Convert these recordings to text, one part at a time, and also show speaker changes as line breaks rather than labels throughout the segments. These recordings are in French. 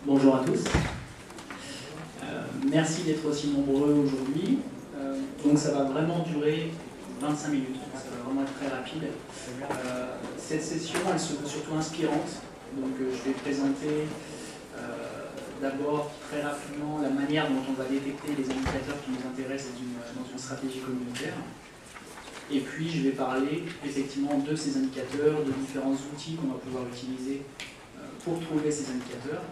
Bonjour à tous. Merci d'être aussi nombreux aujourd'hui. Donc ça va vraiment durer 25 minutes, ça va vraiment être très rapide. Cette session, elle se veut surtout inspirante. Donc je vais présenter d'abord très rapidement la manière dont on va détecter les indicateurs qui nous intéressent dans une stratégie communautaire. Et puis je vais parler effectivement de ces indicateurs, de différents outils qu'on va pouvoir utiliser pour trouver ces indicateurs,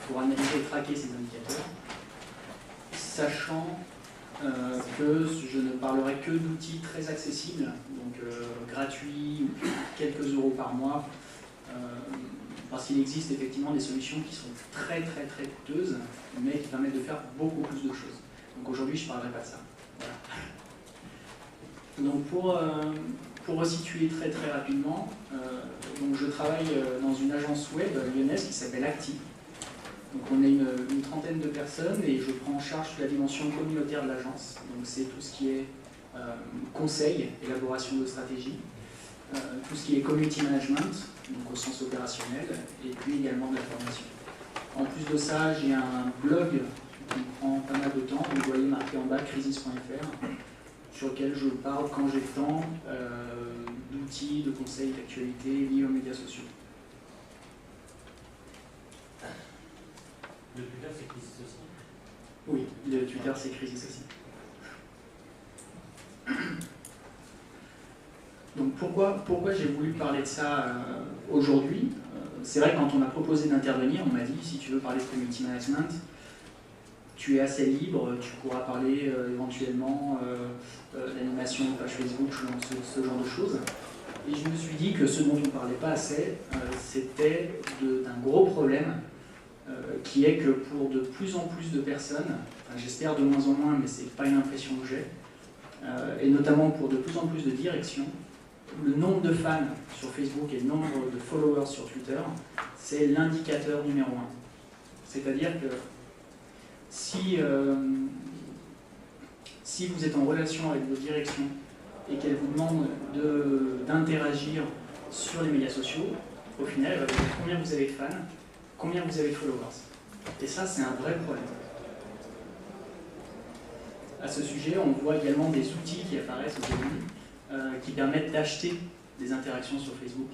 pour analyser et traquer ces indicateurs, sachant que je ne parlerai que d'outils très accessibles, donc gratuits, quelques euros par mois, parce qu'il existe effectivement des solutions qui sont très coûteuses, mais qui permettent de faire beaucoup plus de choses. Donc aujourd'hui, je ne parlerai pas de ça. Voilà. Donc pour resituer très rapidement, donc je travaille dans une agence web lyonnaise qui s'appelle Acti. Donc on est une trentaine de personnes et je prends en charge la dimension communautaire de l'agence. Donc c'est tout ce qui est conseil, élaboration de stratégie, tout ce qui est community management, donc au sens opérationnel, et puis également de la formation. En plus de ça, j'ai un blog qui prend pas mal de temps, vous voyez marqué en bas crisis.fr, sur lequel je parle quand j'ai le temps d'outils, de conseils, d'actualités liés aux médias sociaux.
Le Twitter, c'est Crisis aussi?
Oui, le Twitter, c'est Crisis aussi. Donc pourquoi j'ai voulu parler de ça aujourd'hui? C'est vrai que quand on m'a proposé d'intervenir, on m'a dit si tu veux parler de community management, tu es assez libre, tu pourras parler éventuellement d'animation de page Facebook, ce genre de choses. Et je me suis dit que ce dont on ne parlait pas assez, c'était d'un gros problème qui est que pour de plus en plus de personnes, j'espère de moins en moins, mais ce n'est pas une impression que j'ai, et notamment pour de plus en plus de directions, le nombre de fans sur Facebook et le nombre de followers sur Twitter, c'est l'indicateur numéro 1. C'est-à-dire que si vous êtes en relation avec vos directions et qu'elles vous demandent d'interagir sur les médias sociaux, au final, elle va vous dire combien vous avez de fans, combien vous avez de followers. Et ça, c'est un vrai problème. À ce sujet, on voit également des outils qui apparaissent aujourd'hui qui permettent d'acheter des interactions sur Facebook,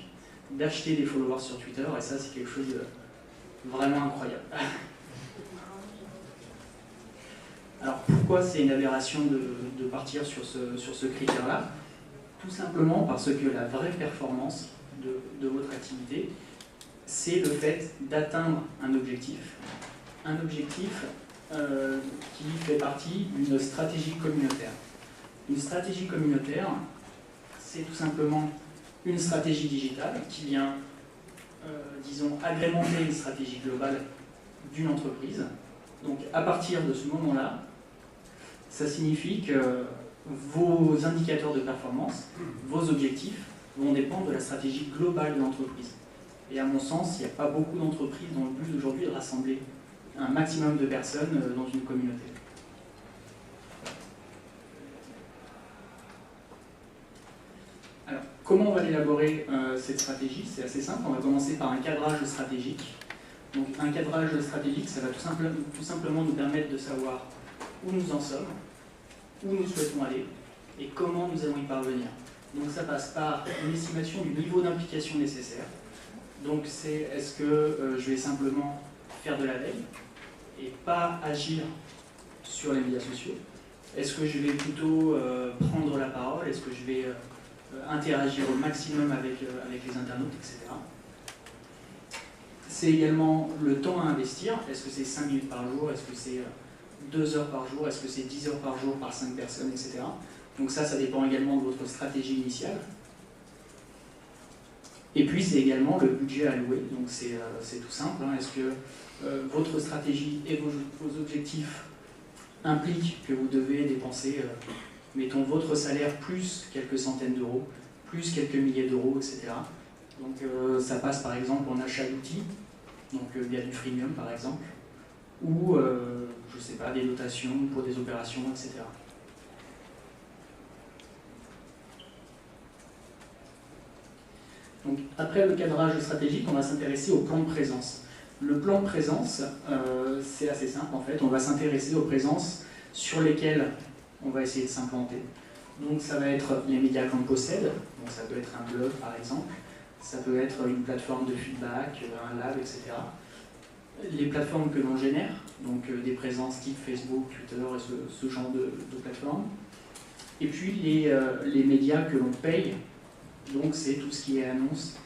d'acheter des followers sur Twitter, et ça, c'est quelque chose de vraiment incroyable. Alors, pourquoi c'est une aberration de partir sur ce critère-là? Tout simplement parce que la vraie performance de votre activité, c'est le fait d'atteindre un objectif qui fait partie d'une stratégie communautaire. Une stratégie communautaire, c'est tout simplement une stratégie digitale qui vient, disons, agrémenter une stratégie globale d'une entreprise. Donc à partir de ce moment-là, ça signifie que vos indicateurs de performance, vos objectifs, vont dépendre de la stratégie globale de l'entreprise. Et à mon sens, il n'y a pas beaucoup d'entreprises dont le but aujourd'hui est de rassembler un maximum de personnes dans une communauté. Alors, comment on va élaborer cette stratégie? C'est assez simple, on va commencer par un cadrage stratégique. Donc un cadrage stratégique, ça va tout simplement nous permettre de savoir où nous en sommes, où nous souhaitons aller et comment nous allons y parvenir. Donc ça passe par une estimation du niveau d'implication nécessaire. Donc c'est est-ce que je vais simplement faire de la veille et pas agir sur les médias sociaux? Est-ce que je vais plutôt prendre la parole? Est-ce que je vais interagir au maximum avec les internautes, etc. C'est également le temps à investir. Est-ce que c'est 5 minutes par jour? Est-ce que c'est 2 heures par jour? Est-ce que c'est 10 heures par jour par 5 personnes, etc. Donc ça dépend également de votre stratégie initiale. Et puis c'est également le budget alloué. Donc c'est tout simple. Est-ce que votre stratégie et vos objectifs impliquent que vous devez dépenser, mettons, votre salaire plus quelques centaines d'euros, plus quelques milliers d'euros, etc. Donc ça passe par exemple en achat d'outils, donc via du freemium par exemple, ou je ne sais pas, des dotations pour des opérations, etc. Donc après le cadrage stratégique, on va s'intéresser au plan de présence. Le plan de présence, c'est assez simple en fait. On va s'intéresser aux présences sur lesquelles on va essayer de s'implanter. Donc ça va être les médias qu'on possède, donc ça peut être un blog par exemple, ça peut être une plateforme de feedback, un lab, etc. Les plateformes que l'on génère, donc des présences type Facebook, Twitter et ce genre de plateformes. Et puis les médias que l'on paye, donc c'est tout ce qui est annonce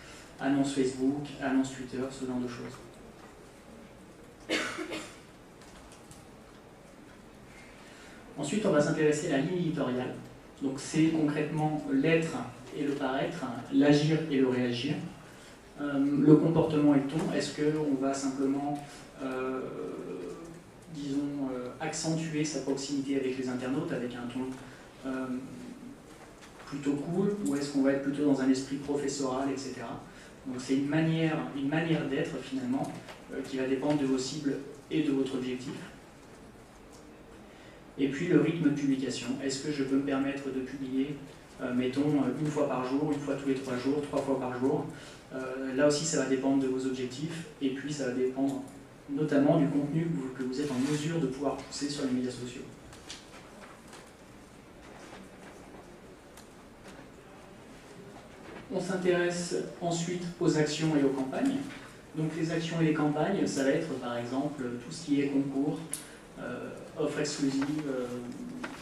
Facebook, annonce Twitter, ce genre de choses. Ensuite, on va s'intéresser à la ligne éditoriale. Donc c'est concrètement l'être et le paraître, l'agir et le réagir. Le comportement et le ton, est-ce qu'on va simplement, disons, accentuer sa proximité avec les internautes avec un ton plutôt cool, ou est-ce qu'on va être plutôt dans un esprit professoral, etc. Donc c'est une manière d'être finalement qui va dépendre de vos cibles et de votre objectif. Et puis le rythme de publication. Est-ce que je peux me permettre de publier, mettons, une fois par jour, une fois tous les 3 jours, 3 fois par jour? Là aussi, ça va dépendre de vos objectifs, et puis ça va dépendre notamment du contenu que vous êtes en mesure de pouvoir pousser sur les médias sociaux. On s'intéresse ensuite aux actions et aux campagnes. Donc les actions et les campagnes, ça va être par exemple tout ce qui est concours, offres exclusives.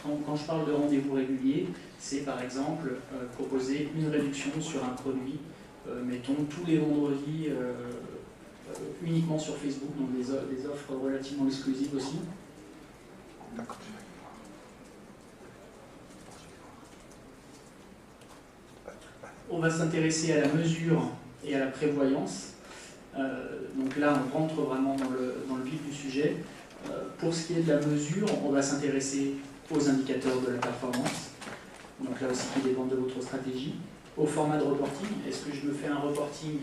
Quand je parle de rendez-vous réguliers, c'est par exemple proposer une réduction sur un produit, mettons tous les vendredis uniquement sur Facebook, donc des offres relativement exclusives aussi. On va s'intéresser à la mesure et à la prévoyance. Donc là, on rentre vraiment dans le vif du sujet. Pour ce qui est de la mesure, on va s'intéresser aux indicateurs de la performance. Donc là aussi, qui dépendent de votre stratégie. Au format de reporting, est-ce que je me fais un reporting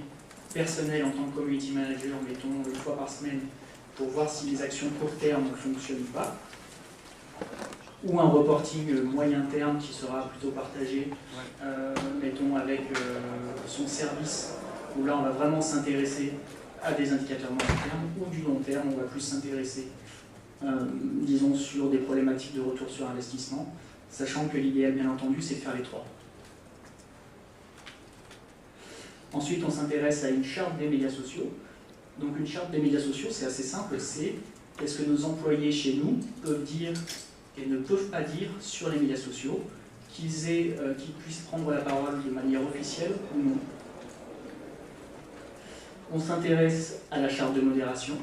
personnel en tant que community manager, mettons une fois par semaine, pour voir si les actions court terme ne fonctionnent pas, ou un reporting moyen terme qui sera plutôt partagé, mettons avec son service, où là on va vraiment s'intéresser à des indicateurs moyen terme, ou du long terme, on va plus s'intéresser, disons, sur des problématiques de retour sur investissement, sachant que l'idéal, bien entendu, c'est de faire les 3. Ensuite, on s'intéresse à une charte des médias sociaux. Donc une charte des médias sociaux, c'est assez simple, c'est qu'est-ce que nos employés chez nous peuvent dire et ne peuvent pas dire sur les médias sociaux, qu'ils puissent prendre la parole de manière officielle ou non. On s'intéresse à la charte de modération.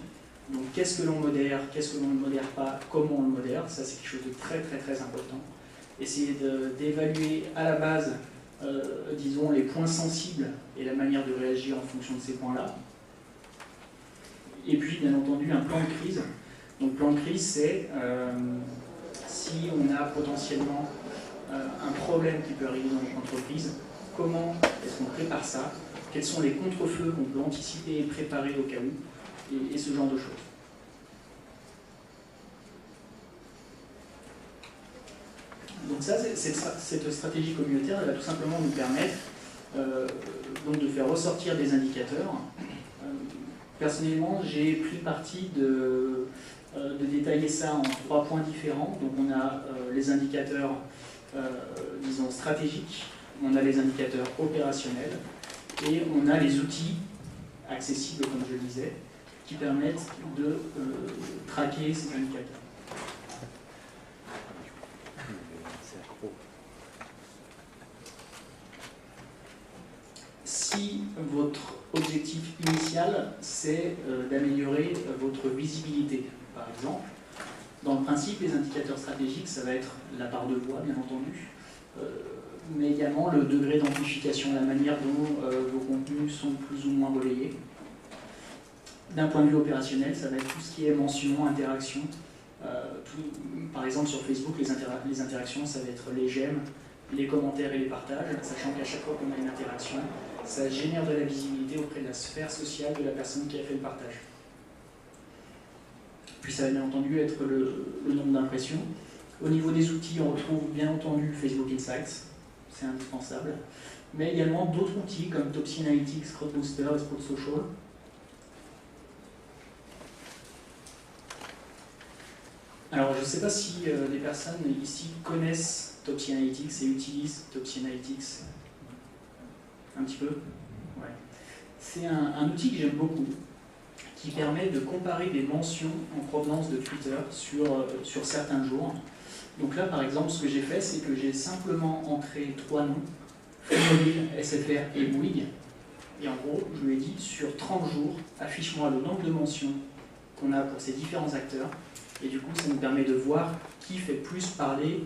Donc qu'est-ce que l'on modère, qu'est-ce que l'on ne modère pas, comment on le modère, ça c'est quelque chose de très très très important. Essayer d'évaluer à la base, disons, les points sensibles et la manière de réagir en fonction de ces points-là. Et puis bien entendu un plan de crise. Donc plan de crise, c'est si on a potentiellement un problème qui peut arriver dans notre entreprise, comment est-ce qu'on prépare ça, quels sont les contre-feux qu'on peut anticiper et préparer au cas où, et ce genre de choses. Donc ça, cette stratégie communautaire, elle va tout simplement nous permettre donc de faire ressortir des indicateurs. Personnellement, j'ai pris le parti de détailler ça en 3 points différents. Donc on a les indicateurs, disons, stratégiques, on a les indicateurs opérationnels, et on a les outils accessibles, comme je le disais, qui permettent de traquer ces indicateurs. Si votre objectif initial, c'est d'améliorer votre visibilité, par exemple, dans le principe, les indicateurs stratégiques, ça va être la barre de voix, bien entendu, mais également le degré d'amplification, la manière dont vos contenus sont plus ou moins relayés. D'un point de vue opérationnel, ça va être tout ce qui est mention, interaction. Par exemple, sur Facebook, les interactions, ça va être les j'aime, les commentaires et les partages, sachant qu'à chaque fois qu'on a une interaction, ça génère de la visibilité auprès de la sphère sociale de la personne qui a fait le partage. Puis ça va bien entendu être le nombre d'impressions. Au niveau des outils, on retrouve bien entendu Facebook Insights, c'est indispensable, mais également d'autres outils comme Topsy Analytics, CrowdBooster et Spot Social. Alors, je ne sais pas si des personnes ici connaissent Topsy Analytics et utilisent Topsy Analytics un petit peu. Ouais. C'est un outil que j'aime beaucoup, qui permet de comparer des mentions en provenance de Twitter sur certains jours. Donc là, par exemple, ce que j'ai fait, c'est que j'ai simplement entré 3 noms, Free-Mobile, SFR et Bouygues. Et en gros, je lui ai dit, sur 30 jours, affiche-moi le nombre de mentions qu'on a pour ces différents acteurs. Et du coup, ça nous permet de voir qui fait plus parler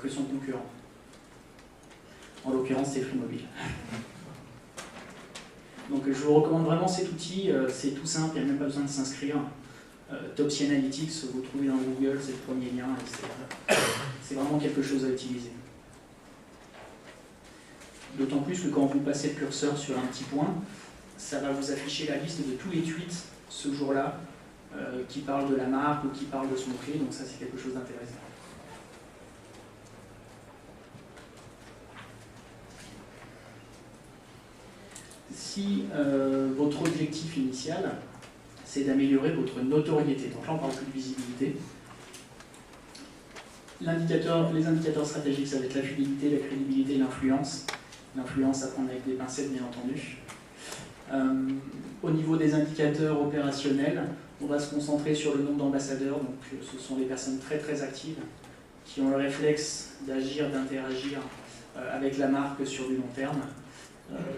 que son concurrent. En l'occurrence, c'est Free-Mobile. Donc je vous recommande vraiment cet outil, c'est tout simple, il n'y a même pas besoin de s'inscrire. Topsy Analytics, vous trouvez dans Google, c'est le premier lien, c'est vraiment quelque chose à utiliser. D'autant plus que quand vous passez le curseur sur un petit point, ça va vous afficher la liste de tous les tweets ce jour-là qui parlent de la marque ou qui parlent de son mot-clé, donc ça c'est quelque chose d'intéressant. Si votre objectif initial, c'est d'améliorer votre notoriété, donc là on parle plus de visibilité, les indicateurs stratégiques, ça va être la fidélité, la crédibilité, l'influence. L'influence à prendre avec des pincettes, bien entendu. Au niveau des indicateurs opérationnels, on va se concentrer sur le nombre d'ambassadeurs, donc ce sont des personnes très très actives, qui ont le réflexe d'agir, d'interagir avec la marque sur du long terme.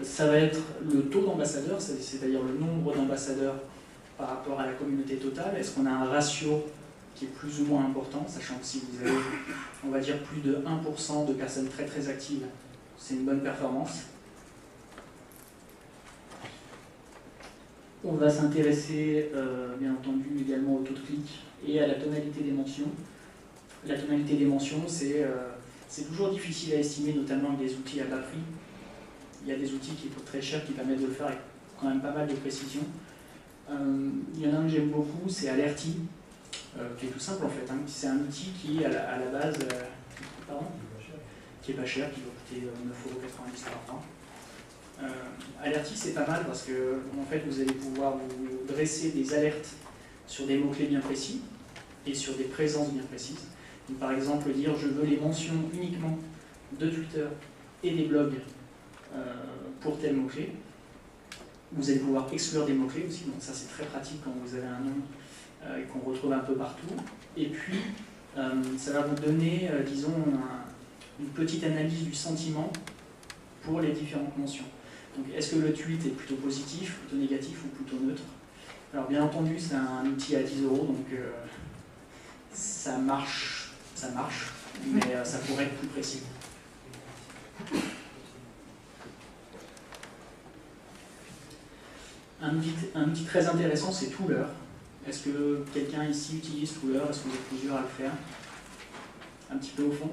Ça va être le taux d'ambassadeurs, c'est-à-dire le nombre d'ambassadeurs par rapport à la communauté totale. Est-ce qu'on a un ratio qui est plus ou moins important, sachant que si vous avez, on va dire, plus de 1% de personnes très très actives, c'est une bonne performance. On va s'intéresser, bien entendu, également au taux de clic et à la tonalité des mentions. La tonalité des mentions, c'est toujours difficile à estimer, notamment avec des outils à bas prix. Il y a des outils qui coûtent très cher qui permettent de le faire avec quand même pas mal de précision. Il y en a un que j'aime beaucoup, c'est Alerty, qui est tout simple en fait. Hein. C'est un outil qui, à la base, qui est pas cher, qui doit coûter 9,90 € par an. Alerty, c'est pas mal parce que en fait, vous allez pouvoir vous dresser des alertes sur des mots-clés bien précis et sur des présences bien précises. Donc, par exemple, dire je veux les mentions uniquement de Twitter et des blogs pour tel mot-clé. Vous allez pouvoir exclure des mots-clés aussi, donc ça c'est très pratique quand vous avez un nom qu'on retrouve un peu partout. Et puis, ça va vous donner, disons, une petite analyse du sentiment pour les différentes mentions. Donc, est-ce que le tweet est plutôt positif, plutôt négatif ou plutôt neutre? Alors, bien entendu, c'est un outil à 10 €, donc ça marche, mais ça pourrait être plus précis. Un outil très intéressant, c'est Tooler. Est-ce que quelqu'un ici utilise Tooler? Est-ce que vous êtes plusieurs à le faire? Un petit peu au fond.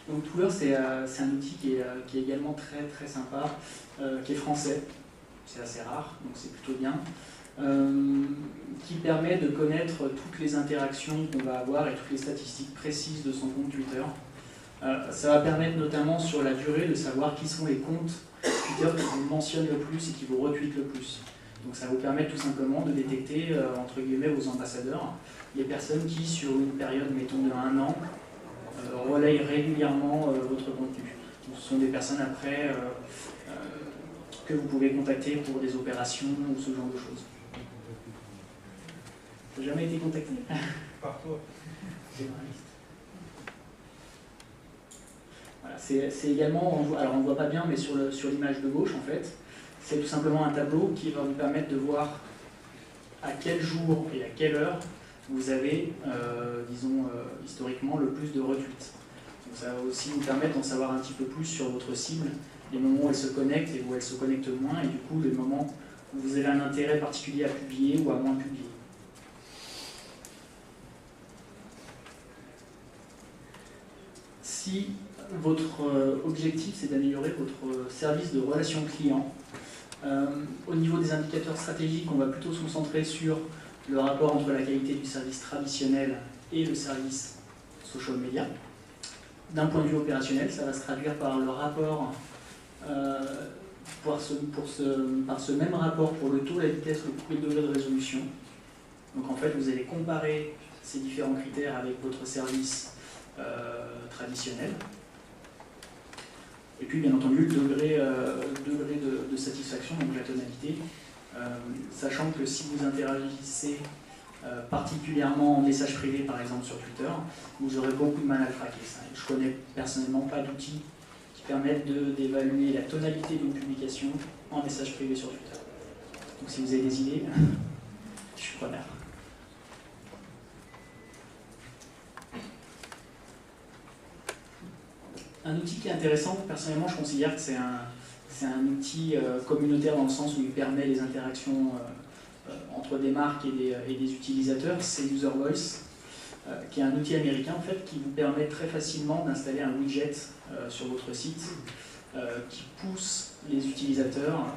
Donc Tooler, c'est un outil qui est également très très sympa, qui est français, c'est assez rare, donc c'est plutôt bien, qui permet de connaître toutes les interactions qu'on va avoir et toutes les statistiques précises de son compte Twitter. Ça va permettre notamment sur la durée de savoir qui sont les comptes Twitter qui vous mentionnent le plus et qui vous retweetent le plus. Donc ça vous permet tout simplement de détecter, entre guillemets, vos ambassadeurs, les personnes qui, sur une période, mettons de 1 an, relayent régulièrement votre contenu. Donc, ce sont des personnes après que vous pouvez contacter pour des opérations ou ce genre de choses. Tu n'as jamais été contacté?
Par toi.
Voilà, c'est également, alors on ne voit pas bien, mais sur l'image de gauche, en fait, c'est tout simplement un tableau qui va vous permettre de voir à quel jour et à quelle heure vous avez, disons, historiquement, le plus de retweets. Donc ça va aussi vous permettre d'en savoir un petit peu plus sur votre cible, les moments où elle se connecte et où elle se connecte moins, et du coup, les moments où vous avez un intérêt particulier à publier ou à moins publier. Si votre objectif, c'est d'améliorer votre service de relation client, au niveau des indicateurs stratégiques, on va plutôt se concentrer sur le rapport entre la qualité du service traditionnel et le service social media. D'un point de vue opérationnel, ça va se traduire par le rapport, par ce même rapport pour le taux, la vitesse, le coût et le degré de résolution. Donc en fait, vous allez comparer ces différents critères avec votre service traditionnel. Et puis bien entendu le degré de satisfaction, donc la tonalité, sachant que si vous interagissez particulièrement en message privé par exemple sur Twitter, vous aurez beaucoup de mal à le craquer. Je connais personnellement pas d'outils qui permettent d'évaluer la tonalité d'une publication en message privé sur Twitter. Donc si vous avez des idées, je suis preneur. Un outil qui est intéressant, personnellement je considère que c'est un outil communautaire dans le sens où il permet les interactions entre des marques et des utilisateurs, c'est User Voice, qui est un outil américain en fait, qui vous permet très facilement d'installer un widget sur votre site qui pousse les utilisateurs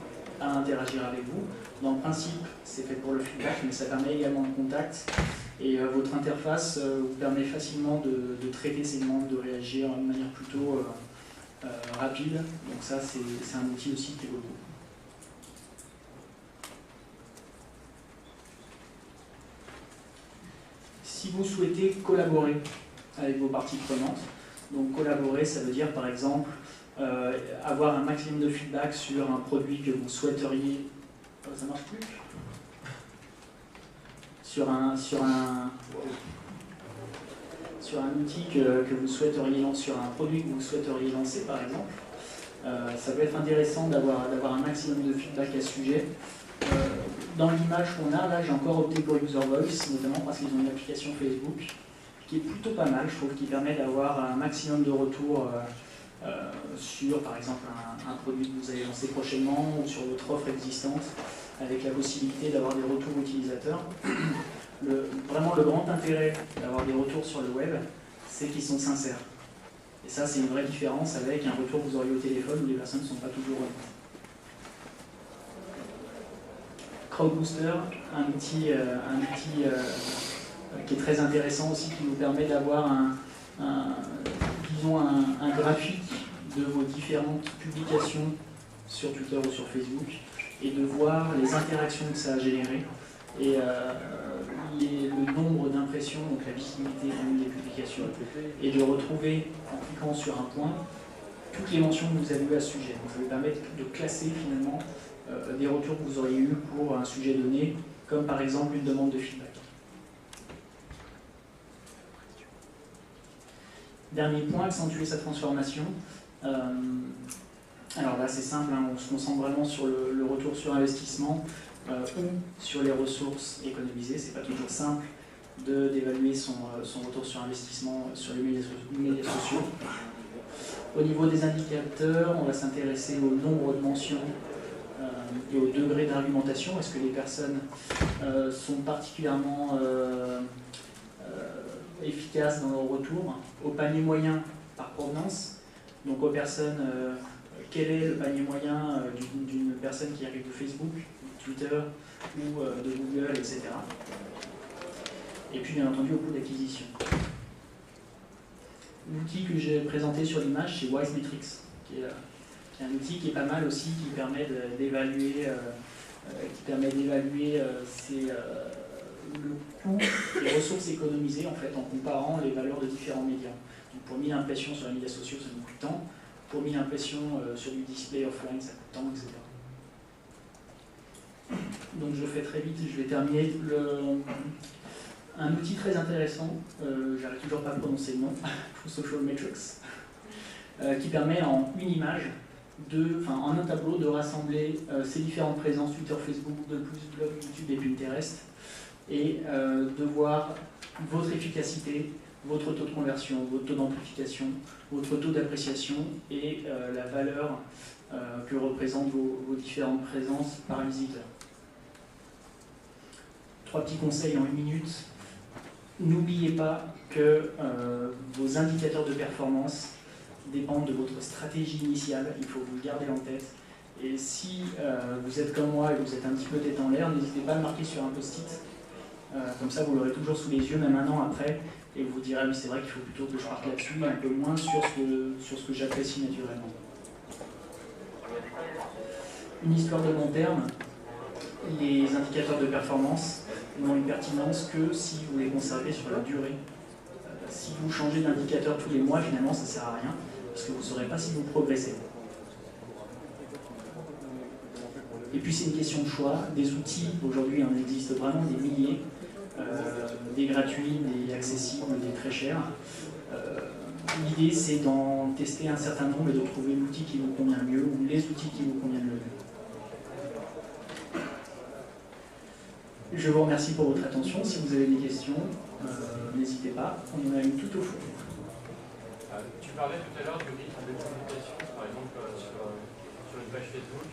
à interagir avec vous. Dans le principe, c'est fait pour le feedback, mais ça permet également le contact. Et votre interface vous permet facilement de traiter ces demandes, de réagir de manière plutôt rapide. Donc ça, c'est un outil aussi qui est beaucoup. Si vous souhaitez collaborer avec vos parties prenantes, donc collaborer, ça veut dire par exemple avoir un maximum de feedback sur un produit que vous souhaiteriez... Oh, ça marche plus ? Sur un outil que vous souhaiteriez lancer, sur un produit que vous souhaiteriez lancer par exemple, ça peut être intéressant d'avoir un maximum de feedback à ce sujet. Dans l'image qu'on a, là j'ai encore opté pour User Voice, notamment parce qu'ils ont une application Facebook qui est plutôt pas mal, je trouve, qui permet d'avoir un maximum de retours sur par exemple un produit que vous allez lancer prochainement ou sur votre offre existante, avec la possibilité d'avoir des retours utilisateurs. Vraiment le grand intérêt d'avoir des retours sur le web, c'est qu'ils sont sincères. Et ça c'est une vraie différence avec un retour que vous auriez au téléphone où les personnes ne sont pas toujours honnêtes. Crowdbooster, un outil qui est très intéressant aussi, qui vous permet d'avoir disons un graphique de vos différentes publications sur Twitter ou sur Facebook et de voir les interactions que ça a générées et le nombre d'impressions, donc la visibilité des publications, et de retrouver, en cliquant sur un point, toutes les mentions que vous avez eues à ce sujet. Donc ça vous permet de classer finalement des retours que vous auriez eu pour un sujet donné, comme par exemple une demande de feedback. Dernier point, accentuer sa transformation. Alors là c'est simple, hein, on se concentre vraiment sur le retour sur investissement ou sur les ressources économisées. C'est pas toujours simple d'évaluer son retour sur investissement sur les médias sociaux. Au niveau des indicateurs, on va s'intéresser au nombre de mentions et au degré d'argumentation. Est-ce que les personnes sont particulièrement efficaces dans leur retour? Au panier moyen par provenance, donc aux personnes, quel est le panier moyen d'une personne qui arrive de Facebook, de Twitter ou de Google, etc. Et puis bien entendu au coût d'acquisition. L'outil que j'ai présenté sur l'image, c'est Wisemetrics, qui est un outil qui est pas mal aussi, qui permet d'évaluer le coût des ressources économisées en fait, en comparant les valeurs de différents médias. Donc pour 1000 impressions sur les médias sociaux, ça nous coûte tant. Pour 1000 impressions sur du display offline, ça coûte tant, etc. Donc je fais très vite, je vais terminer. Un outil très intéressant, j'arrive toujours pas à prononcer le nom, Social Metrics, qui permet en une image, en un tableau, de rassembler ces différentes présences Twitter, Facebook, Google+, Blog, YouTube et Pinterest, et de voir votre efficacité, votre taux de conversion, votre taux d'amplification, votre taux d'appréciation et la valeur que représentent vos différentes présences par visiteur. 3 petits conseils en 1 minute. N'oubliez pas que vos indicateurs de performance dépendent de votre stratégie initiale, il faut vous le garder en tête. Et si vous êtes comme moi et que vous êtes un petit peu tête en l'air, n'hésitez pas à le marquer sur un post-it. Comme ça, vous l'aurez toujours sous les yeux, même un an après, et vous direz, oui, c'est vrai qu'il faut plutôt que je parte là-dessus, un peu moins sur ce que j'apprécie naturellement. Une histoire de long terme, les indicateurs de performance, n'ont une pertinence que si vous les conservez sur la durée. Si vous changez d'indicateur tous les mois, finalement, ça ne sert à rien, parce que vous ne saurez pas si vous progressez. Et puis c'est une question de choix. Des outils, aujourd'hui, il en existe vraiment des milliers, des gratuits, des accessibles, des très chers. L'idée, c'est d'en tester un certain nombre et de trouver l'outil qui vous convient le mieux, ou les outils qui vous conviennent le mieux. Je vous remercie pour votre attention. Si vous avez des questions, n'hésitez pas. On en a une tout au fond.
Tu parlais tout à l'heure du rythme de communication, par exemple sur une page Facebook.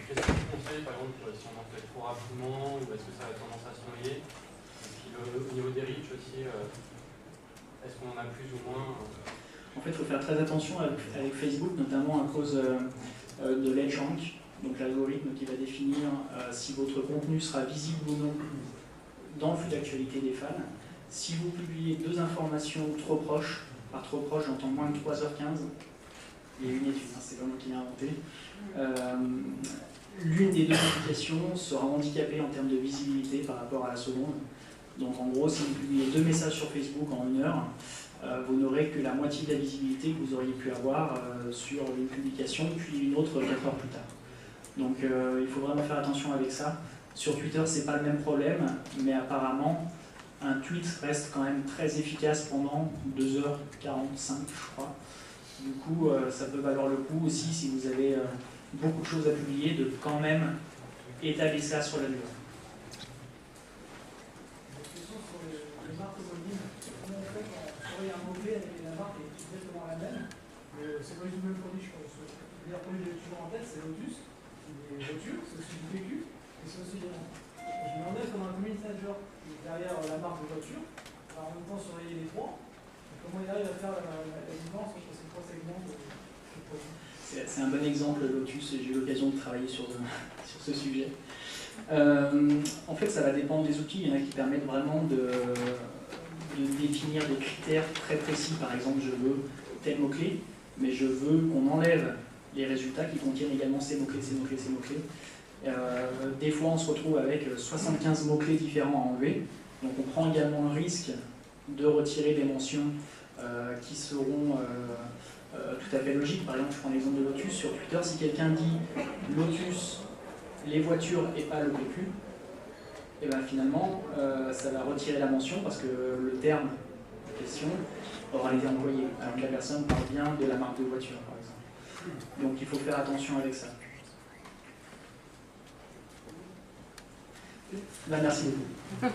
Qu'est-ce que tu conseilles, par exemple, si on en fait trop rapidement, ou est-ce que ça a tendance à se noyer? Et puis au niveau des reach aussi, est-ce qu'on en a plus ou moins?
En fait, il faut faire très attention avec Facebook, notamment à cause de l'EdgeRank, donc l'algorithme qui va définir si votre contenu sera visible ou non dans le flux d'actualité des fans. Si vous publiez deux informations trop proches, par trop proche j'entends moins de 3h15, il y a une étude, hein, c'est pas moi qui l'ai inventé, l'une des deux applications sera handicapée en termes de visibilité par rapport à la seconde. Donc en gros, si vous publiez deux messages sur Facebook en 1 heure, vous n'aurez que la moitié de la visibilité que vous auriez pu avoir sur une publication, puis une autre 4 heures plus tard. Donc il faut vraiment faire attention avec ça. Sur Twitter, c'est pas le même problème, mais apparemment, un tweet reste quand même très efficace pendant 2h45, je crois. Du coup, ça peut valoir le coup aussi, si vous avez beaucoup de choses à publier, de quand même étaler ça sur la durée. Un mot-clé et la marque est exactement la même, c'est pas du tout le même produit, je pense. Le meilleur produit que j'ai toujours en tête, c'est Lotus, c'est des voitures, c'est aussi du PQ, et c'est aussi des montres. Je me demandais, comme un community manager derrière la marque de voiture, en même temps surveiller les trois, comment il arrive à faire la différence entre ces trois segments de produits. C'est un bon exemple, Lotus, et j'ai eu l'occasion de travailler sur ce sujet. En fait, ça va dépendre des outils. Il y en a qui permettent vraiment de définir des critères très précis. Par exemple, je veux tel mot-clé, mais je veux qu'on enlève les résultats qui contiennent également ces mots-clés, ces mots-clés, ces mots-clés. Des fois, on se retrouve avec 75 mots-clés différents à enlever. Donc, on prend également le risque de retirer des mentions qui seront tout à fait logiques. Par exemple, je prends l'exemple de Lotus. Sur Twitter, si quelqu'un dit Lotus, les voitures et pas le PQ, et bien finalement, ça va retirer la mention parce que le terme en question aura été employé. Alors que la personne parle bien de la marque de voiture, par exemple. Donc il faut faire attention avec ça. Là, merci beaucoup.